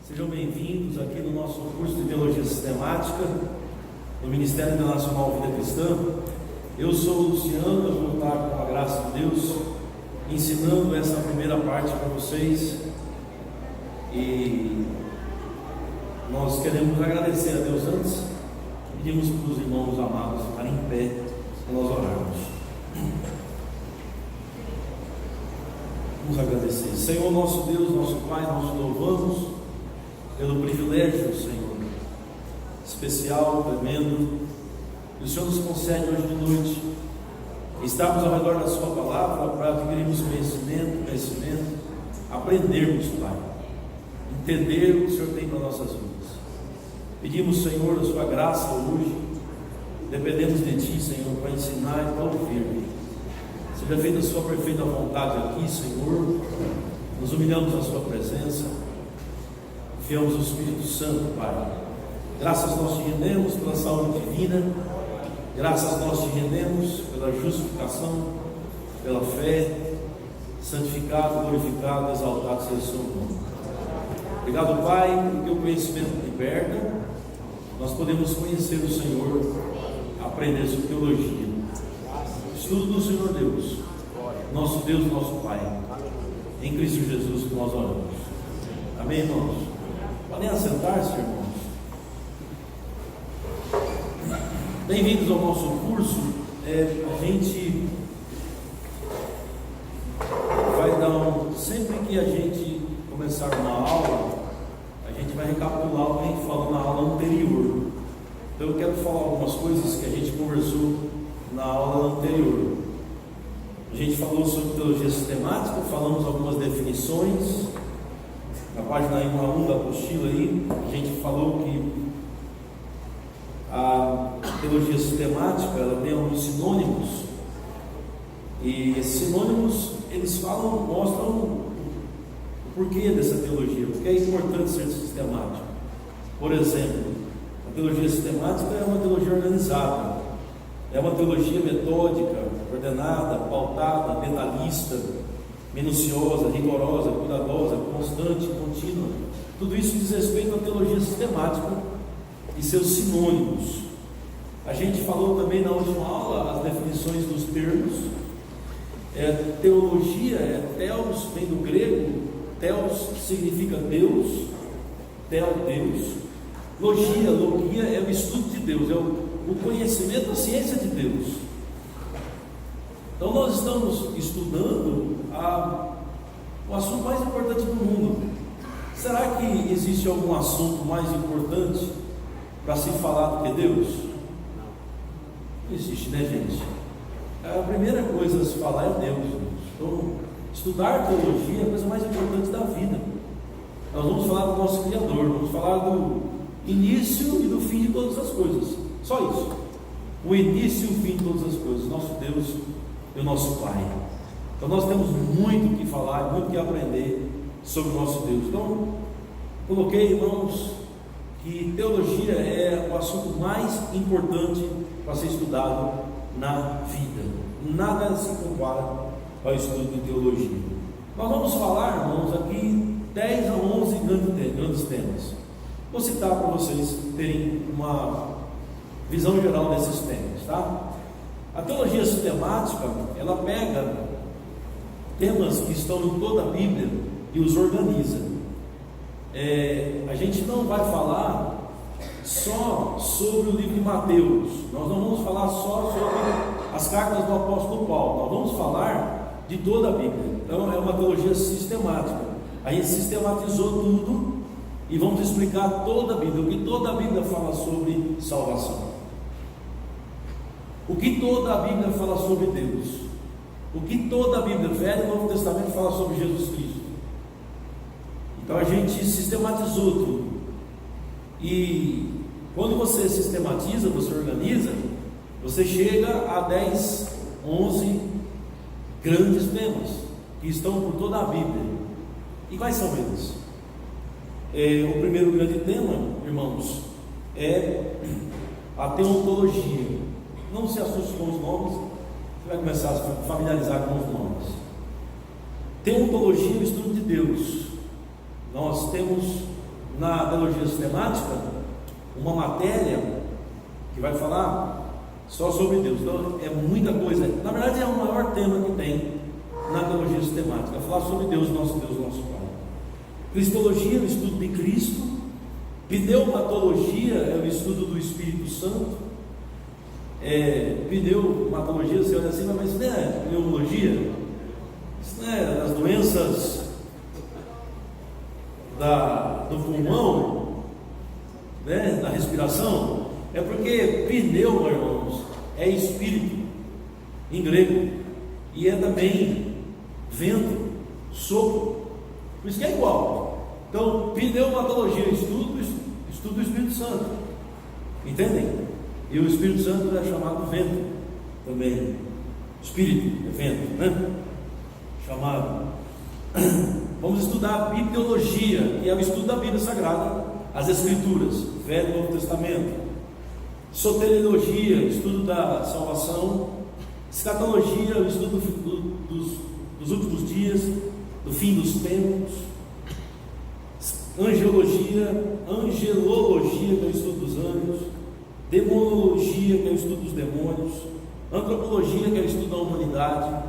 Sejam bem-vindos aqui no nosso curso de Teologia Sistemática do Ministério Internacional Vida Cristã. Eu sou o Luciano, eu vou estar, com a graça de Deus, ensinando essa primeira parte para vocês. E nós queremos agradecer a Deus antes, pedimos para os irmãos amados ficarem em pé para nós orarmos. Vamos agradecer. Senhor, nosso Deus, nosso Pai, nós te louvamos pelo privilégio, Senhor, especial, tremendo, que o Senhor nos concede hoje de noite, estarmos ao redor da Sua palavra para adquirirmos conhecimento, aprendermos, Pai, entender o que o Senhor tem para nossas vidas. Pedimos, Senhor, a Sua graça hoje, dependemos de Ti, Senhor, para ensinar e para ouvir. Seja feita a Sua perfeita vontade aqui, Senhor. Nos humilhamos à Sua presença, confiamos no Espírito Santo, Pai. Graças nós te rendemos pela saúde divina, graças nós te rendemos pela justificação, pela fé. Santificado, glorificado, exaltado seja o seu nome. Obrigado, Pai, porque o conhecimento liberta. Nós podemos conhecer o Senhor, aprender sobre teologia. Estudo do Senhor Deus, nosso Deus, nosso Pai, em Cristo Jesus que nós oramos. Amém, irmãos? Podem assentar-se, irmãos. Bem-vindos ao nosso curso. A gente vai dar sempre que a gente começar uma aula, a gente vai recapitular o que a gente falou na aula anterior. Então eu quero falar algumas coisas que a gente conversou na aula anterior. A gente falou sobre teologia sistemática, falamos algumas definições. Na página 1 da apostila aí, a gente falou que a teologia sistemática, ela tem alguns sinônimos, e esses sinônimos, eles mostram o porquê dessa teologia, porque é importante ser sistemático. Por exemplo, a teologia sistemática é uma teologia organizada, é uma teologia metódica, ordenada, pautada, detalhista, minuciosa, rigorosa, cuidadosa, constante, contínua. Tudo isso diz respeito à teologia sistemática e seus sinônimos. A gente falou também na última aula as definições dos termos. Teologia, teos, vem do grego. Teos significa Deus, Deus. Logia é o estudo de Deus, é o conhecimento, a ciência de Deus. Então nós estamos estudando o assunto mais importante do mundo. Será que existe algum assunto mais importante para se falar do que Deus? Não existe, né, gente? A primeira coisa a se falar é Deus. Então, estudar teologia é a coisa mais importante da vida. Nós vamos falar do nosso Criador, vamos falar do início e do fim de todas as coisas. Só isso. O início e o fim de todas as coisas. Nosso Deus e o nosso Pai. Então nós temos muito o que falar, muito o que aprender sobre o nosso Deus. Então, coloquei, irmãos, que teologia é o assunto mais importante para ser estudado na vida. Nada se compara ao estudo de teologia. Nós vamos falar, irmãos, aqui 10 a 11 grandes temas. Vou citar para vocês terem uma visão geral desses temas, tá? A teologia sistemática, ela pega temas que estão em toda a Bíblia e os organiza. A gente não vai falar só sobre o livro de Mateus, nós não vamos falar só sobre as cartas do apóstolo Paulo, nós vamos falar de toda a Bíblia. Então é uma teologia sistemática. A gente sistematizou tudo e vamos explicar toda a Bíblia, o que toda a Bíblia fala sobre salvação, o que toda a Bíblia fala sobre Deus, o que toda a Bíblia, Velho e Novo Testamento, fala sobre Jesus Cristo. Então a gente sistematizou tudo. E quando você sistematiza, você organiza, você chega a 10, 11 grandes temas que estão por toda a Bíblia. E quais são eles? O primeiro grande tema, irmãos, é a teontologia. Não se assuste com os nomes, você vai começar a se familiarizar com os nomes. Teontologia é o estudo de Deus. Nós temos na teologia sistemática uma matéria que vai falar só sobre Deus. Então é muita coisa. Na verdade é o maior tema que tem na teologia sistemática, falar sobre Deus, nosso Pai. Cristologia é o estudo de Cristo. Pneumatologia é o estudo do Espírito Santo. Pneumatologia, você olha assim, mas isso não é pneumologia, isso não é as doenças do pulmão, né, da respiração. É porque pneu, irmãos, é espírito em grego, e é também vento, sopro, por isso que é igual. Então, pneumatologia, estudo do Espírito Santo, entendem? E o Espírito Santo é chamado vento também. Espírito é vento, né? Chamado. Vamos estudar a bibliologia, que é o estudo da Bíblia Sagrada, as Escrituras, Velho e Novo Testamento. Soteriologia, estudo da salvação. Escatologia, o estudo dos últimos dias, do fim dos tempos. Angelologia, que é o estudo dos anjos. Demonologia, que é o estudo dos demônios. Antropologia, que é o estudo da humanidade.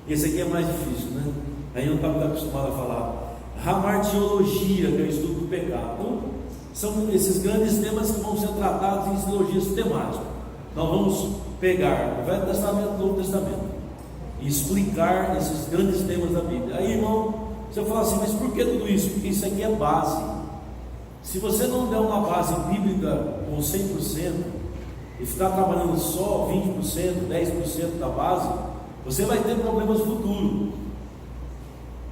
Esse aqui é mais difícil, né? Aí não está muito acostumado a falar. Hamartiologia, que é o estudo do pecado. Então, são esses grandes temas que vão ser tratados em teologia sistemática. Nós vamos pegar o Velho Testamento e o Novo Testamento e explicar esses grandes temas da Bíblia. Aí, irmão, você fala assim, mas por que tudo isso? Porque isso aqui é base. Se você não der uma base bíblica com 100% e ficar trabalhando só 20%, 10% da base, você vai ter problemas futuros.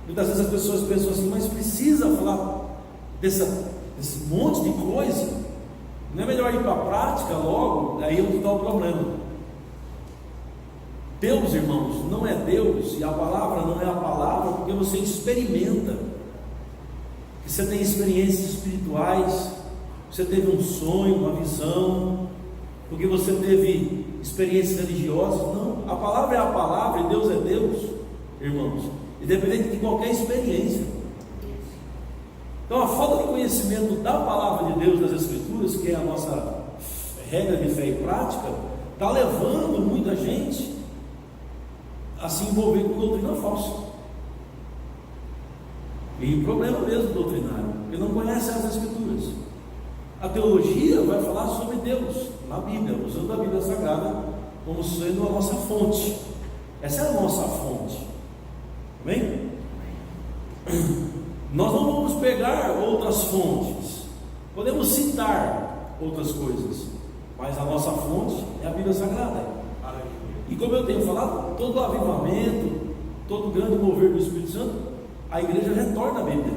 Muitas vezes as pessoas pensam assim, mas precisa falar desse monte de coisa? Não é melhor ir para a prática logo? Aí é onde está o problema. Deus, irmãos, não é Deus, e a palavra não é a palavra, porque você experimenta. Você tem experiências espirituais, você teve um sonho, uma visão, porque você teve experiências religiosas. Não, a palavra é a palavra e Deus é Deus, irmãos, independente de qualquer experiência. Então a falta de conhecimento da palavra de Deus, das Escrituras, que é a nossa regra de fé e prática, está levando muita gente a se envolver com doutrina falsa. E problema mesmo doutrinário, porque não conhece as Escrituras. A teologia vai falar sobre Deus na Bíblia, usando a Bíblia Sagrada como sendo a nossa fonte. Essa é a nossa fonte. Amém? Nós não vamos pegar outras fontes, podemos citar outras coisas, mas a nossa fonte é a Bíblia Sagrada. E como eu tenho falado, todo avivamento, todo grande mover do Espírito Santo, a igreja retorna à Bíblia.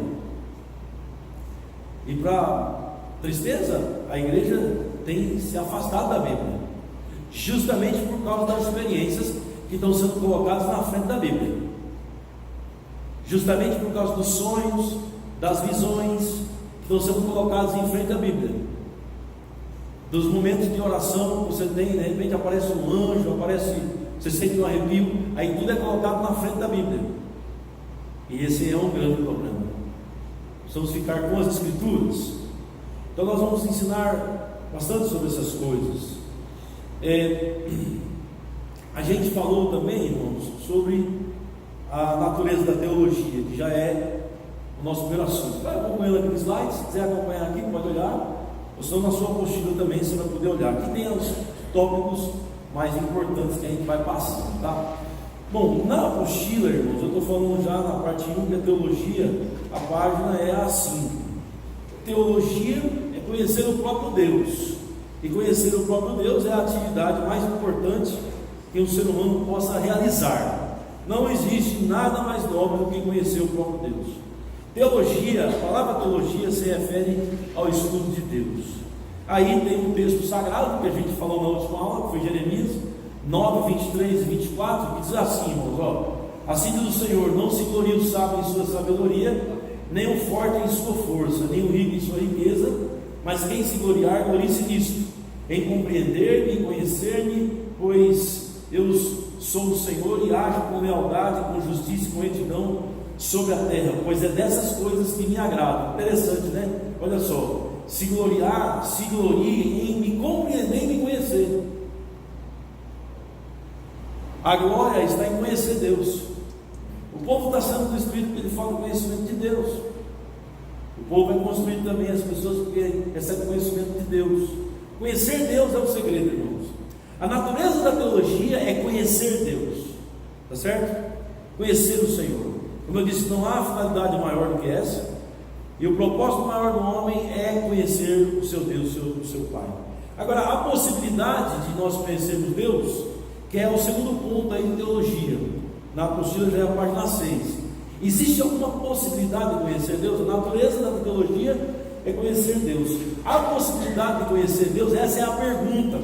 E para tristeza, a igreja tem se afastado da Bíblia, justamente por causa das experiências que estão sendo colocadas na frente da Bíblia, justamente por causa dos sonhos, das visões que estão sendo colocadas em frente à Bíblia, dos momentos de oração que você tem, de repente aparece um anjo, você sente um arrepio, aí tudo é colocado na frente da Bíblia. E esse é um grande problema. Precisamos ficar com as Escrituras. Então nós vamos ensinar bastante sobre essas coisas. A gente falou também, irmãos, sobre a natureza da teologia, que já é o nosso primeiro assunto. Vai acompanhando aqui no slide, se quiser acompanhar aqui, pode olhar. Ou senão na sua apostila também você vai poder olhar. Aqui tem os tópicos mais importantes que a gente vai passando, tá? Bom, na apostila, irmãos, eu estou falando já na parte 1, que é teologia, a página é assim. Teologia é conhecer o próprio Deus, e conhecer o próprio Deus é a atividade mais importante que um ser humano possa realizar. Não existe nada mais nobre do que conhecer o próprio Deus. Teologia, a palavra teologia se refere ao estudo de Deus. Aí tem um texto sagrado que a gente falou na última aula, que foi Jeremias 9, 23 e 24, que diz assim, irmãos, assim diz o Senhor: não se glorie o sábio em sua sabedoria, nem o forte em sua força, nem o rico em sua riqueza, mas quem se gloriar, glorie-se nisto, em compreender-me e conhecer-me, pois eu sou o Senhor e ajo com lealdade, com justiça e com retidão, sobre a terra, pois é dessas coisas que me agradam. Interessante, né? Olha só, se glorie em me compreender e me conhecer. A glória está em conhecer Deus. O povo está sendo destruído porque ele falta o conhecimento de Deus. O povo é construído também, as pessoas porque recebem conhecimento de Deus. Conhecer Deus é o segredo, irmãos. A natureza da teologia é conhecer Deus, tá certo? Conhecer o Senhor. Como eu disse, não há finalidade maior do que essa. E o propósito maior do homem é conhecer o seu Deus, o seu Pai. Agora, a possibilidade de nós conhecermos Deus, que é o segundo ponto aí de teologia, na apostila já é a página 6. Existe alguma possibilidade de conhecer Deus? A natureza da teologia é conhecer Deus. A possibilidade de conhecer Deus, essa é a pergunta.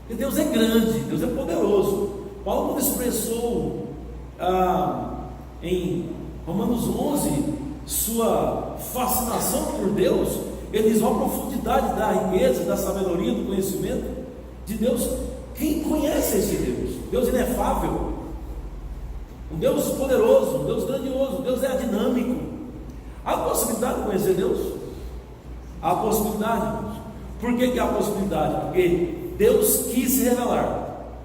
Porque Deus é grande, Deus é poderoso. Paulo, quando expressou em Romanos 11 sua fascinação por Deus, ele diz: a profundidade da riqueza, da sabedoria, do conhecimento de Deus. Quem conhece esse Deus? Deus inefável, um Deus poderoso, um Deus grandioso, Deus é dinâmico. Há possibilidade de conhecer Deus? Há possibilidade, irmãos. Por que há possibilidade? Porque Deus quis se revelar.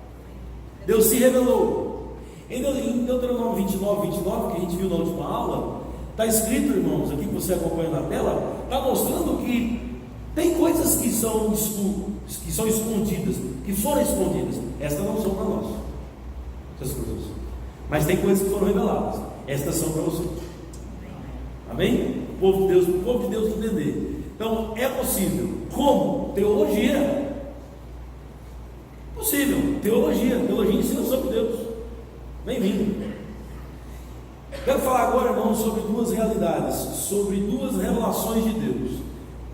Deus se revelou. Em Deuteronômio 29, que a gente viu na última aula, está escrito, irmãos, aqui que você acompanha na tela, está mostrando que tem coisas que são escondidas, que foram escondidas. Estas não são para nós, essas coisas. Mas tem coisas que foram reveladas. Estas são para você. Amém? O povo de Deus entender. Então, é possível. Como? Teologia. Possível. Teologia ensina sobre Deus. Bem-vindo. Quero falar agora, irmãos, sobre duas realidades, sobre duas revelações de Deus.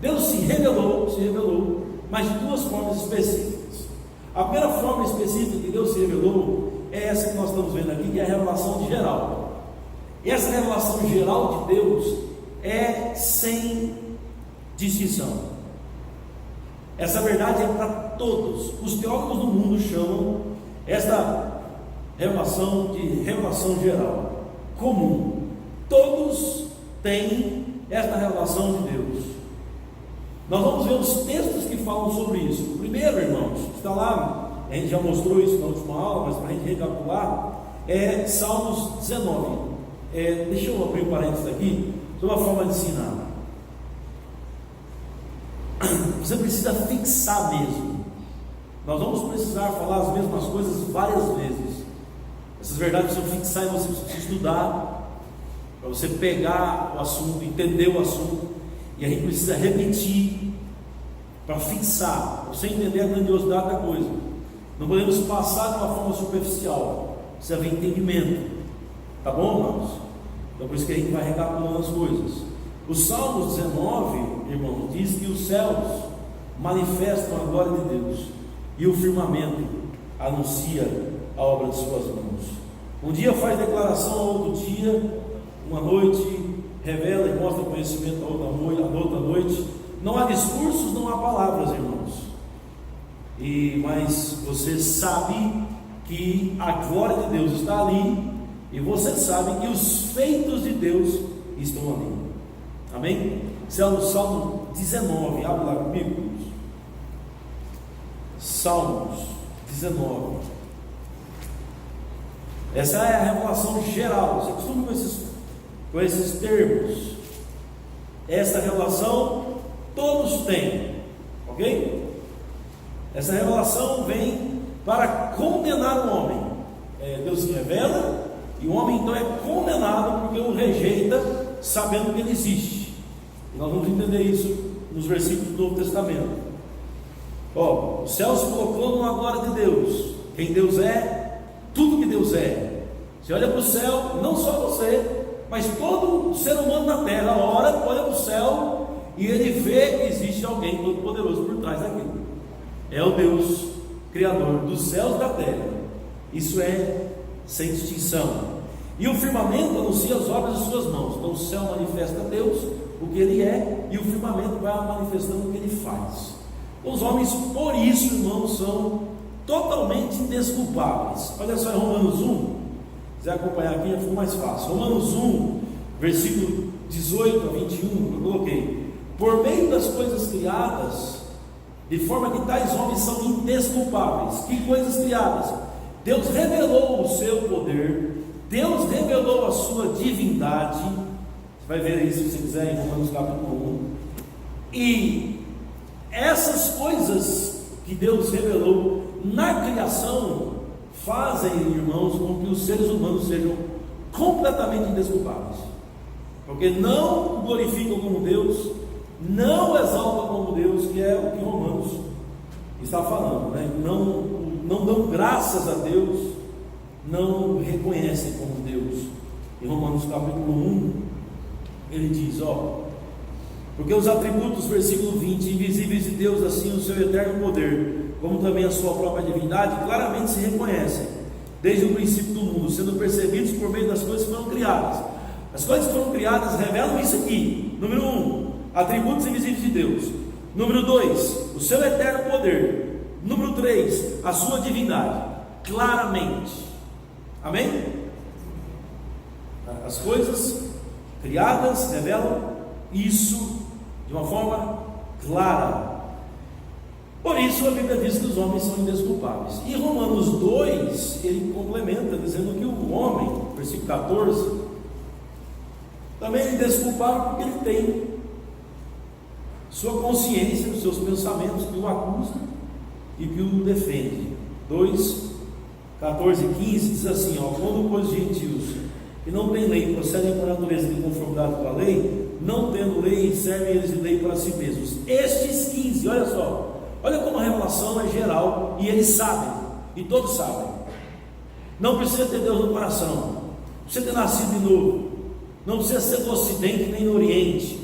Deus se revelou, mas de duas formas específicas. A primeira forma específica que Deus se revelou é essa que nós estamos vendo aqui, que é a revelação geral. E essa revelação geral de Deus é sem distinção. Essa verdade é para todos. Os teólogos do mundo chamam esta revelação de revelação geral, comum. Todos têm esta revelação de Deus. Nós vamos ver os textos que falam sobre isso. O primeiro, irmãos, está lá, a gente já mostrou isso na última aula, mas para a gente recapitular, é Salmos 19. Deixa eu abrir um parênteses aqui, sobre a forma de ensinar. Você precisa fixar mesmo. Nós vamos precisar falar as mesmas coisas várias vezes. Essas verdades precisam fixar e você precisa estudar, para você pegar o assunto, entender o assunto. E a gente precisa repetir para fixar, para você entender a grandiosidade da coisa. Não podemos passar de uma forma superficial, precisa haver entendimento. Tá bom, irmãos? Então por isso que a gente vai recapitulando as coisas. O Salmo 19, irmãos, diz que os céus manifestam a glória de Deus e o firmamento anuncia a obra de suas mãos. Um dia faz declaração a outro dia, uma noite revela e mostra conhecimento a outra noite. Não há discursos, não há palavras, irmãos. Mas você sabe que a glória de Deus está ali, e você sabe que os feitos de Deus estão ali. Amém? Esse é o Salmo 19, abre lá comigo. Salmos 19. Essa é a revelação geral. Você costuma com esses termos. Essa revelação todos têm, ok? Essa revelação vem para condenar o homem. Deus se revela e o homem então é condenado porque o rejeita, sabendo que ele existe. E nós vamos entender isso nos versículos do Novo Testamento. Os céus proclamam a glória de Deus. Quem Deus é, tudo que Deus é. Você olha para o céu, não só você, mas todo ser humano na terra olha para o céu e ele vê que existe alguém todo poderoso por trás daquilo. É o Deus Criador dos céus e da terra. Isso é sem distinção. E o firmamento anuncia as obras de suas mãos. Então o céu manifesta a Deus, o que ele é, e o firmamento vai manifestando o que ele faz. Os homens, por isso, irmãos, são totalmente indesculpáveis. Olha só em Romanos 1, quiser acompanhar aqui, já ficou mais fácil. Romanos 1, versículo 18 a 21, eu coloquei: por meio das coisas criadas, de forma que tais homens são indesculpáveis. Que coisas criadas? Deus revelou o seu poder, Deus revelou a sua divindade. Você vai ver isso se você quiser em Romanos capítulo 1. E essas coisas que Deus revelou na criação fazem, irmãos, com que os seres humanos sejam completamente indesculpáveis, porque não glorificam como Deus, não exaltam como Deus, que é o que Romanos está falando, né? Não dão graças a Deus, não reconhecem como Deus. Em Romanos capítulo 1, ele diz, porque os atributos, versículo 20, invisíveis de Deus, assim o seu eterno poder, como também a sua própria divindade, claramente se reconhecem, desde o princípio do mundo, sendo percebidos por meio das coisas que foram criadas. As coisas que foram criadas revelam isso aqui. Número 1, atributos invisíveis de Deus. Número 2, o seu eterno poder. Número 3, a sua divindade, claramente. Amém? As coisas criadas revelam isso de uma forma clara. Por isso a Bíblia diz que os homens são indesculpáveis. E Romanos 2, ele complementa dizendo que o homem, versículo 14, também é indesculpável porque ele tem sua consciência, os seus pensamentos que o acusam e que o defende. 2, 14 e 15 diz assim, quando pois os gentios que não têm lei procedem por natureza de conformidade com a lei, não tendo lei, servem eles de lei para si mesmos. Estes 15, olha só, olha como a revelação é geral e eles sabem, e todos sabem. Não precisa ter Deus no coração, não precisa ter nascido de novo, não precisa ser do Ocidente nem do Oriente,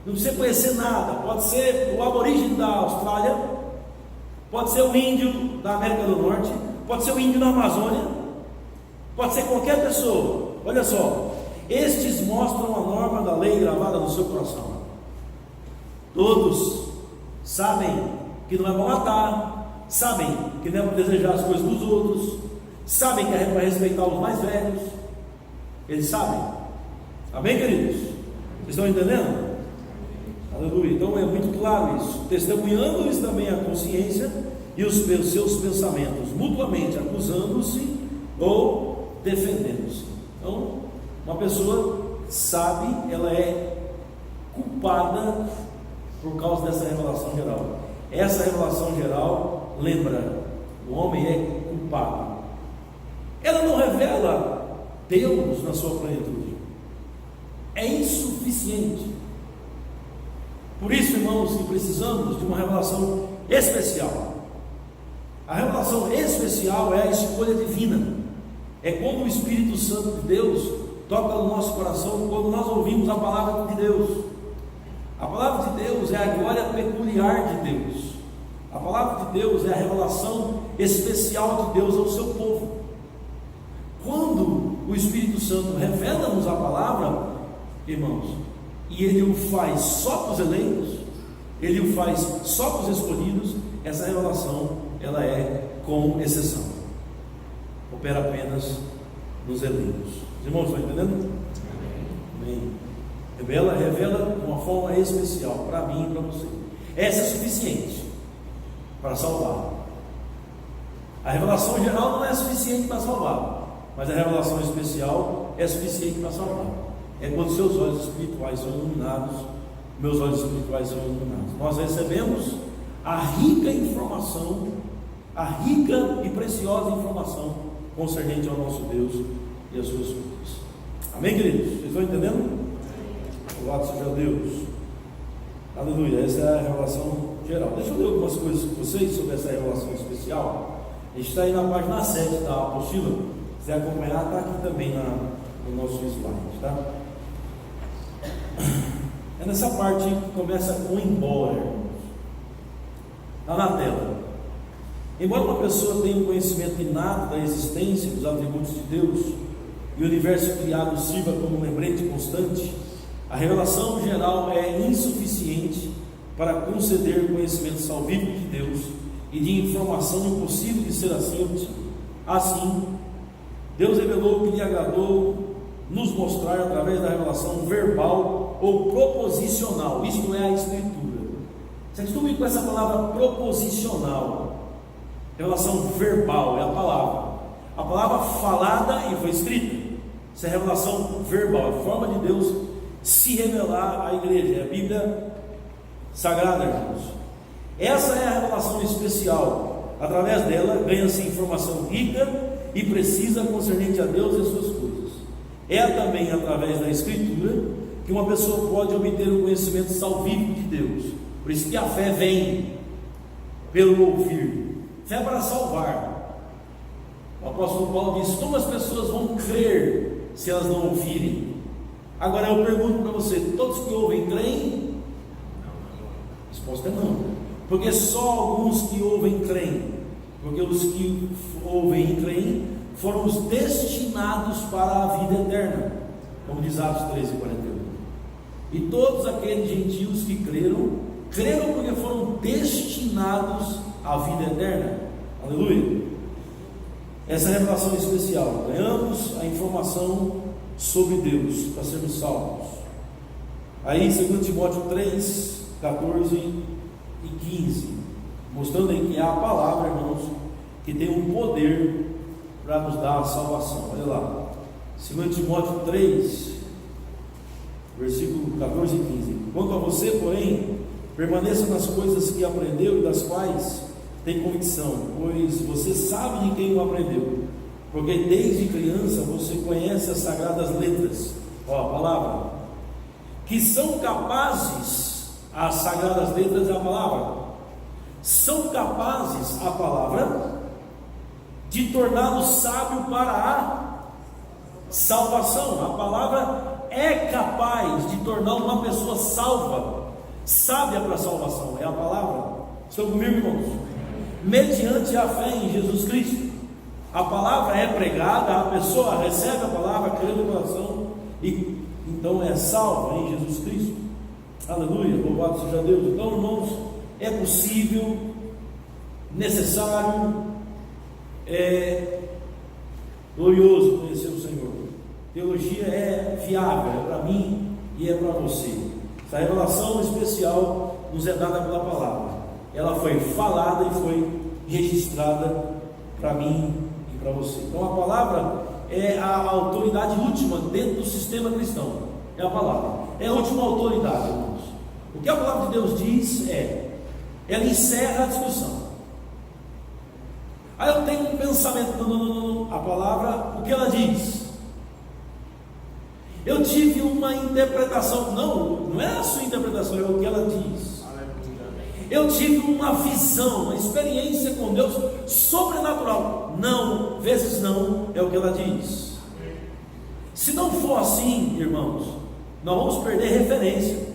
não precisa conhecer nada. Pode ser o aborígene da Austrália, pode ser o índio da América do Norte, pode ser o índio da Amazônia, pode ser qualquer pessoa. Olha só, estes mostram a norma da lei gravada no seu coração. Todos sabem que não é para matar, sabem que não é para desejar as coisas dos outros, sabem que é para respeitar os mais velhos. Eles sabem. Amém, queridos? Vocês estão entendendo? Aleluia. Então é muito claro isso. Testemunhando-lhes também a consciência e os seus pensamentos, mutuamente acusando-se ou defendendo-se. Então, uma pessoa sabe, ela é culpada por causa dessa revelação geral. Essa revelação geral, lembra, o homem é culpado. Ela não revela Deus na sua plenitude, é insuficiente. Por isso, irmãos, que precisamos de uma revelação especial. A revelação especial é a escolha divina. É quando o Espírito Santo de Deus toca no nosso coração, quando nós ouvimos a palavra de Deus. A palavra de Deus é a glória peculiar de Deus. A palavra de Deus é a revelação especial de Deus ao seu povo. Quando o Espírito Santo revela-nos a palavra, irmãos, e Ele o faz só para os eleitos, Ele o faz só para os escolhidos, essa revelação, ela é com exceção. Opera apenas nos eleitos. Os irmãos estão entendendo? Amém. Revela de uma forma especial para mim e para você. Essa é suficiente para salvar. A revelação geral não é suficiente para salvar, mas a revelação especial é suficiente para salvar. É quando seus olhos espirituais são iluminados, meus olhos espirituais são iluminados. Nós recebemos a rica informação, a rica e preciosa informação concernente ao nosso Deus e às suas coisas. Amém, queridos? Vocês estão entendendo? Louvado seja Deus. Aleluia. Essa é a revelação geral. Deixa eu ler algumas coisas com vocês sobre essa revelação especial. A gente está aí na página 7 da apostila. Se quiser acompanhar, está aqui também no nosso slide, tá? É nessa parte que começa com embora. Está na tela. Embora uma pessoa tenha um conhecimento inato da existência dos atributos de Deus e o universo criado sirva como um lembrete constante, a revelação geral é insuficiente para conceder conhecimento salvífico de Deus e de informação impossível de ser assim obtido. Assim, Deus revelou o que lhe agradou nos mostrar através da revelação verbal ou proposicional, isto é, a Escritura. Você estuda com essa palavra proposicional, revelação verbal, é a palavra falada e foi escrita. Isso é revelação verbal, a forma de Deus se revelar à igreja, é a Bíblia Sagrada, irmãos. Essa é a revelação especial, através dela ganha-se informação rica e precisa concernente a Deus e as suas coisas. É também através da Escritura que uma pessoa pode obter o conhecimento salvífico de Deus. Por isso que a fé vem pelo ouvir. Fé para salvar. O apóstolo Paulo diz: como as pessoas vão crer se elas não ouvirem? Agora eu pergunto para você: todos que ouvem creem? A resposta é não, porque só alguns que ouvem creem, porque os que ouvem e creem foram os destinados para a vida eterna, como diz Atos 13:41. E todos aqueles gentios que creram porque foram destinados à vida eterna. Aleluia. Essa revelação especial, ganhamos a informação sobre Deus para sermos salvos. Aí 2 Timóteo 3, 14 e 15, mostrando aí que é a palavra, irmãos, que tem um poder para nos dar a salvação. Olha lá, 2 Timóteo 3, versículo 14 e 15. Quanto a você, porém, permaneça nas coisas que aprendeu e das quais tem convicção, pois você sabe de quem o aprendeu, porque desde criança você conhece as sagradas letras, a palavra, que são capazes, as sagradas letras é a palavra, são capazes, a palavra, de torná-lo sábio para a salvação. A palavra é capaz de tornar uma pessoa salva, sábia para a salvação, é a palavra. Estão comigo, irmãos? Mediante a fé em Jesus Cristo. A palavra é pregada, a pessoa recebe a palavra, crê no coração e então é salva em Jesus Cristo. Aleluia, louvado seja Deus. Então, irmãos, é possível, necessário, é glorioso conhecer o Senhor. Teologia é viável, é para mim e é para você. Essa revelação especial nos é dada pela palavra. Ela foi falada e foi registrada para mim e para você. Então a palavra é a autoridade última dentro do sistema cristão. É a palavra, é a última autoridade, irmãos. O que a palavra de Deus diz ela encerra a discussão. Aí eu tenho um pensamento, não, a palavra, o que ela diz? Eu tive uma interpretação, não é a sua interpretação, é o que ela diz. Eu tive uma visão, uma experiência com Deus sobrenatural. Não, vezes não, é o que ela diz. Se não for assim, irmãos, nós vamos perder referência.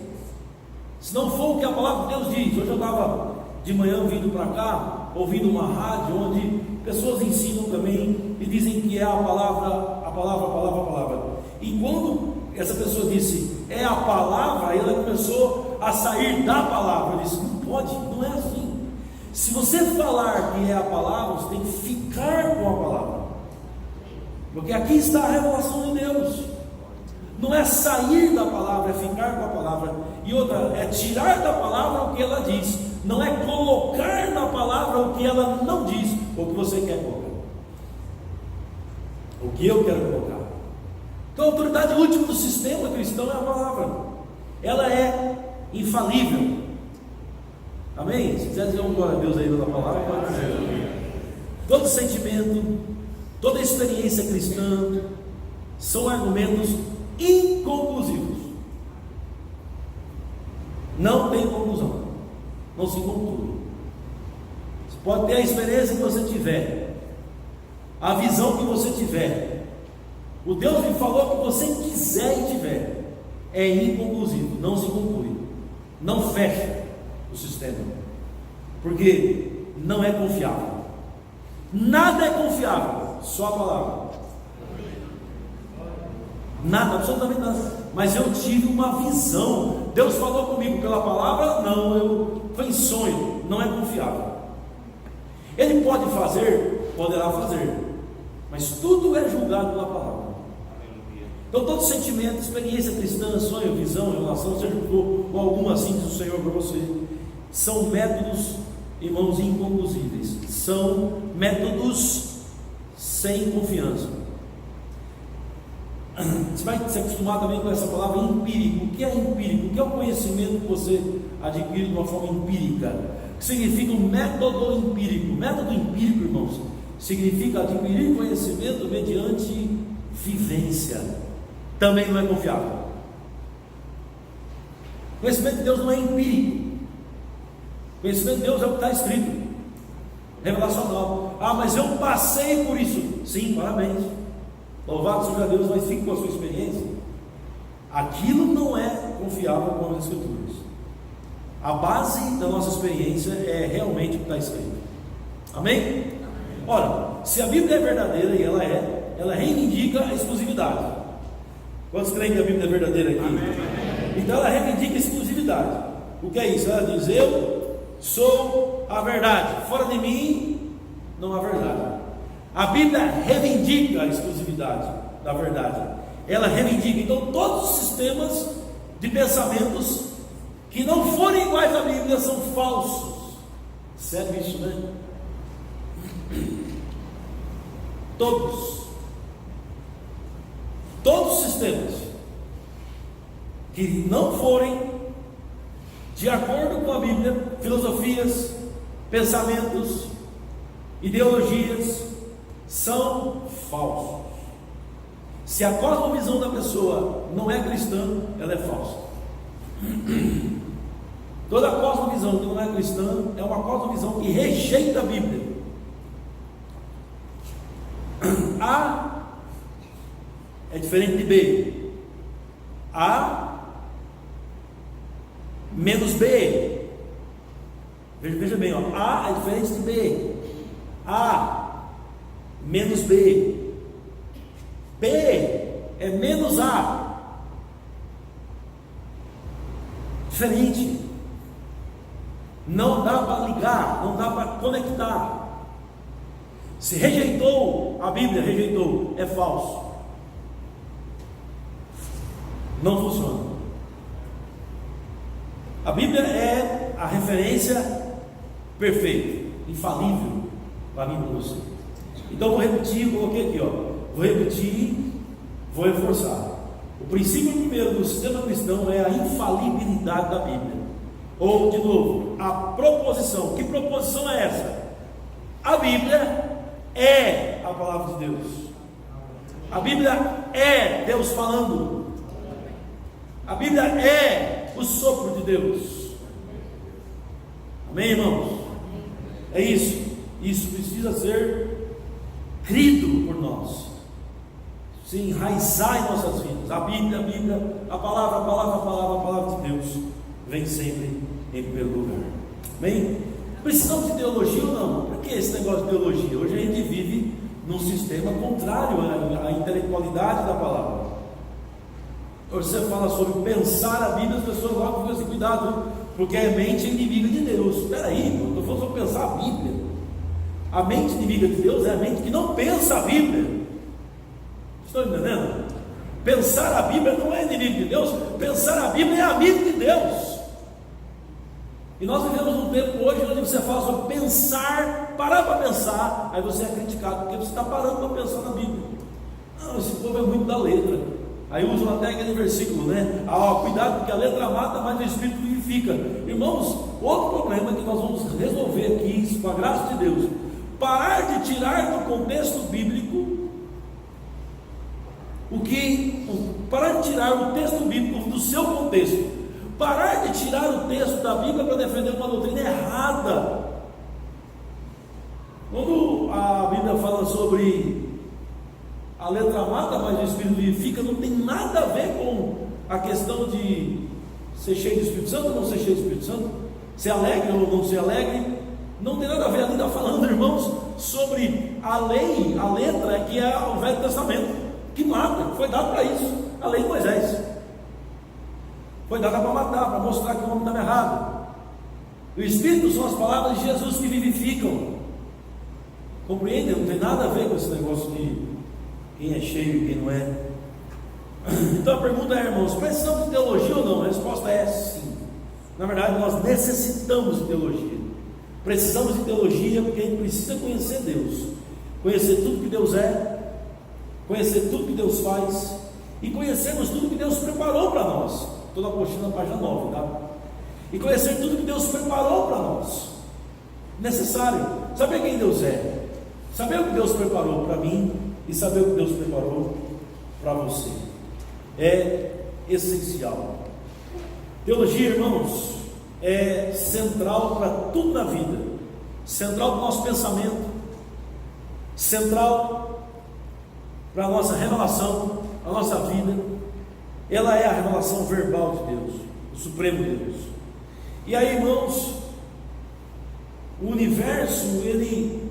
Se não for o que a palavra de Deus diz. Hoje eu estava de manhã vindo para cá, ouvindo uma rádio onde pessoas ensinam também e dizem que é a palavra. E quando essa pessoa disse é a palavra, aí ela começou a sair da palavra. Eu disse: não pode, não é assim. Se você falar que é a palavra, você tem que ficar com a palavra, porque aqui está a revelação de Deus. Não é sair da palavra, é ficar com a palavra. E outra, é tirar da palavra o que ela diz. Não é colocar na palavra o que ela não diz, ou o que você quer colocar, o que eu quero colocar. Então a autoridade última do sistema cristão é a palavra. Ela é infalível. Amém? Se quiser dizer um glória a Deus aí pela palavra, pode dizer. Todo sentimento, toda experiência cristã são argumentos inconclusivos. Não tem conclusão, não se conclui. Você pode ter a experiência que você tiver, a visão que você tiver, o Deus me falou que você quiser e tiver, é inconclusivo, não se conclui, não fecha o sistema, porque não é confiável. Nada é confiável, só a palavra. Nada, absolutamente nada. Mas eu tive uma visão. Deus falou comigo pela palavra? Não, foi em sonho. Não é confiável. Ele pode fazer? Poderá fazer. mas tudo é julgado pela palavra. Então todo sentimento, experiência cristã, sonho, visão, relação, seja o que for, ou alguma assim diz o Senhor para você, são métodos, irmãos, inconclusíveis, são métodos sem confiança. Você vai se acostumar também com essa palavra empírico. O que é empírico? O que é o conhecimento que você adquire de uma forma empírica? O que significa um método empírico? Método empírico, irmãos, significa adquirir conhecimento mediante vivência. Também não é confiável. O conhecimento de Deus não é empírico. O conhecimento de Deus é o que está escrito, revelacional. Ah, mas eu passei por isso. Sim, parabéns, louvado seja Deus, mas fique com a sua experiência. Aquilo não é confiável como as Escrituras. A base da nossa experiência é realmente o que está escrito. Amém? Ora, se a Bíblia é verdadeira, e ela reivindica a exclusividade. Quantos creem que a Bíblia é verdadeira aqui? Amém. Então ela reivindica a exclusividade. O que é isso? Ela diz: eu sou a verdade, fora de mim não há verdade. A Bíblia reivindica a exclusividade da verdade. Ela reivindica, então, todos os sistemas de pensamentos que não forem iguais à Bíblia são falsos. Sério isso, né? Todos os sistemas que não forem de acordo com a Bíblia, filosofias, pensamentos, ideologias, são falsos. Se a cosmovisão da pessoa não é cristã, ela é falsa. Toda cosmovisão que não é cristã é uma cosmovisão que rejeita a Bíblia. A é diferente de B. A menos B. Veja bem, ó. A é diferente de B. A menos B. B é menos A. Diferente. Não dá para ligar, não dá para conectar. Se rejeitou a Bíblia, rejeitou, é falso. Não funciona. A Bíblia é a referência perfeita, infalível para mim e para você. Então vou repetir, coloquei aqui, ó. Vou repetir, vou reforçar. O princípio primeiro do sistema cristão é a infalibilidade da Bíblia. Ou, de novo, a proposição. Que proposição é essa? A Bíblia é a palavra de Deus. A Bíblia é Deus falando. A Bíblia é o sopro de Deus. Amém, irmãos? É isso. Isso precisa ser crido por nós, se enraizar em nossas vidas. A Bíblia, a palavra de Deus vem sempre em primeiro lugar. Amém? Precisamos de teologia ou não? Por que esse negócio de teologia? Hoje a gente vive num sistema contrário à intelectualidade da palavra. Você fala sobre pensar a Bíblia, as pessoas lá ficam assim: cuidado, porque a mente é inimiga de Deus. Espera aí, eu estou falando sobre pensar a Bíblia. A mente inimiga de Deus é a mente que não pensa a Bíblia. Estão entendendo? Pensar a Bíblia não é inimigo de Deus. Pensar a Bíblia é amigo de Deus. E nós vivemos um tempo hoje onde você fala sobre pensar, parar para pensar, aí você é criticado porque você está parando para pensar na Bíblia. Não, esse povo é muito da letra. Aí usam até aquele versículo, né? Cuidado, porque a letra mata, mas o Espírito vivifica. Irmãos, outro problema que nós vamos resolver aqui, com a graça de Deus: parar de tirar do contexto bíblico parar de tirar o texto bíblico do seu contexto, parar de tirar o texto da Bíblia para defender uma doutrina errada. Quando a Bíblia fala sobre a letra mata, mas o Espírito vivifica, não tem nada a ver com a questão de ser cheio do Espírito Santo ou não ser cheio do Espírito Santo, ser alegre ou não ser alegre. Não tem nada a ver. Ali está falando, irmãos, sobre a lei, a letra, que é o Velho Testamento, que mata, foi dado para isso. A lei de Moisés foi dada para matar, para mostrar que o homem estava errado. O Espírito são as palavras de Jesus que vivificam. Compreendem? Não tem nada a ver com esse negócio de quem é cheio e quem não é. Então a pergunta é, irmãos, precisamos de teologia ou não? A resposta é sim. Na verdade, nós necessitamos de teologia. Precisamos de teologia porque a gente precisa conhecer Deus, conhecer tudo que Deus é, conhecer tudo que Deus faz e conhecermos tudo que Deus preparou para nós. Estou na apostila na página 9, tá? E conhecer tudo que Deus preparou para nós. Necessário saber quem Deus é, saber o que Deus preparou para mim e saber o que Deus preparou para você. É essencial. Teologia, irmãos, é central para tudo na vida, central para o nosso pensamento, central para a nossa revelação, a nossa vida. Ela é a revelação verbal de Deus, o Supremo Deus. E aí, irmãos, o universo ele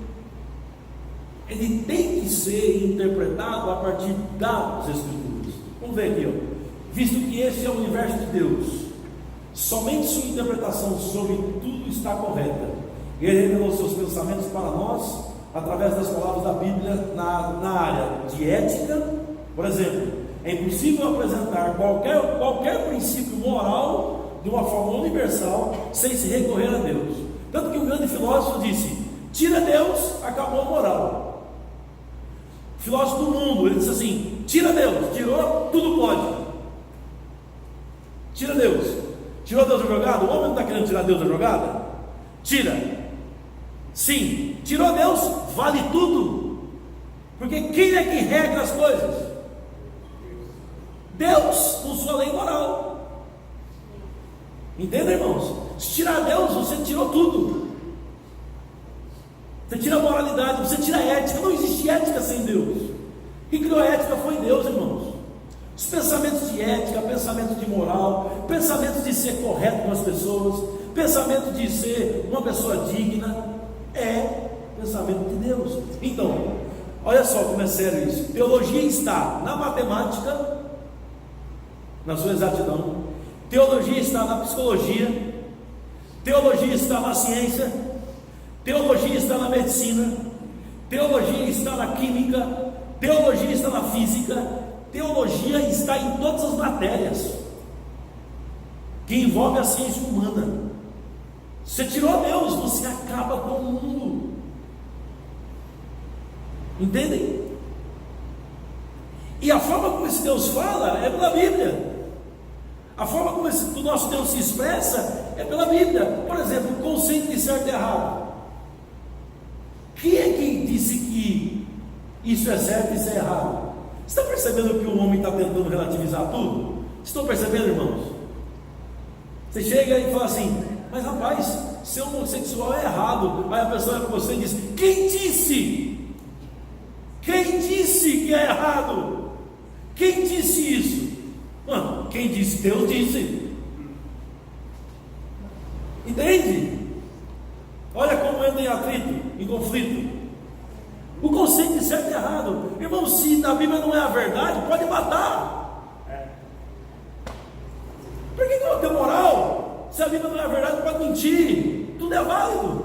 tem que ser interpretado a partir das Escrituras. Vamos ver aqui, ó. Visto que esse é o universo de Deus, somente sua interpretação sobre tudo está correta. Ele revelou seus pensamentos para nós através das palavras da Bíblia na área de ética. Por exemplo, é impossível apresentar qualquer princípio moral de uma forma universal sem se recorrer a Deus. Tanto que um grande filósofo disse: tira Deus, acabou a moral. Filósofo do mundo, ele disse assim: tira Deus, tirou, tudo pode. Tira Deus, tirou Deus da jogada. O homem não está querendo tirar Deus da jogada? Tira. Sim, tirou Deus, vale tudo. Porque quem é que regra as coisas? Deus, com sua lei moral. Entende, irmãos? Se tirar Deus, você tirou tudo. Você tira a moralidade, você tira a ética. Não existe ética sem Deus. Quem criou a ética foi Deus, irmãos. Os pensamentos de ética, pensamentos de moral, pensamentos de ser correto com as pessoas, pensamento de ser uma pessoa digna, é pensamento de Deus. Então, olha só como é sério isso. Teologia está na matemática, na sua exatidão. Teologia está na psicologia. Teologia está na ciência. Teologia está na medicina. Teologia está na química. Teologia está na física. Teologia está em todas as matérias que envolvem a ciência humana. Você tirou Deus, você acaba com o mundo. Entendem? E a forma como esse Deus fala é pela Bíblia. A forma como o nosso Deus se expressa é pela Bíblia. Por exemplo, o conceito de certo e errado. Quem é que disse que isso é certo e isso é errado? Você está percebendo que o homem está tentando relativizar tudo? Estão percebendo, irmãos? Você chega e fala assim: mas rapaz, ser homossexual é errado. Aí a pessoa olha para você e diz: quem disse? Quem disse que é errado? Quem disse isso? Quem disse? Deus disse. Entende? Olha como entra em atrito, em conflito. O conceito de certo e errado. Irmão, se na Bíblia não é a verdade, pode matar. Por que não tem moral? Se a Bíblia não é a verdade, pode mentir. Tudo é válido.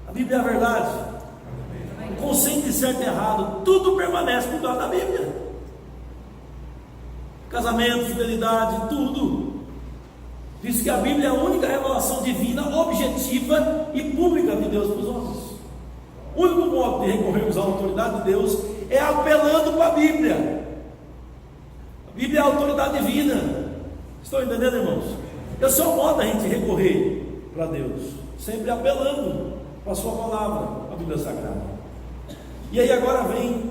A Bíblia é a verdade. O conceito de certo e errado, tudo permanece por causa da Bíblia. Casamento, fidelidade, tudo. Diz que a Bíblia é a única revelação divina, objetiva e pública de Deus para os homens. O único modo de recorrermos à autoridade de Deus é apelando para a Bíblia. A Bíblia é a autoridade divina. Estão entendendo, irmãos? Esse é o modo da gente recorrer para Deus, sempre apelando para a sua palavra, a Bíblia Sagrada. E aí agora vem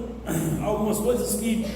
algumas coisas que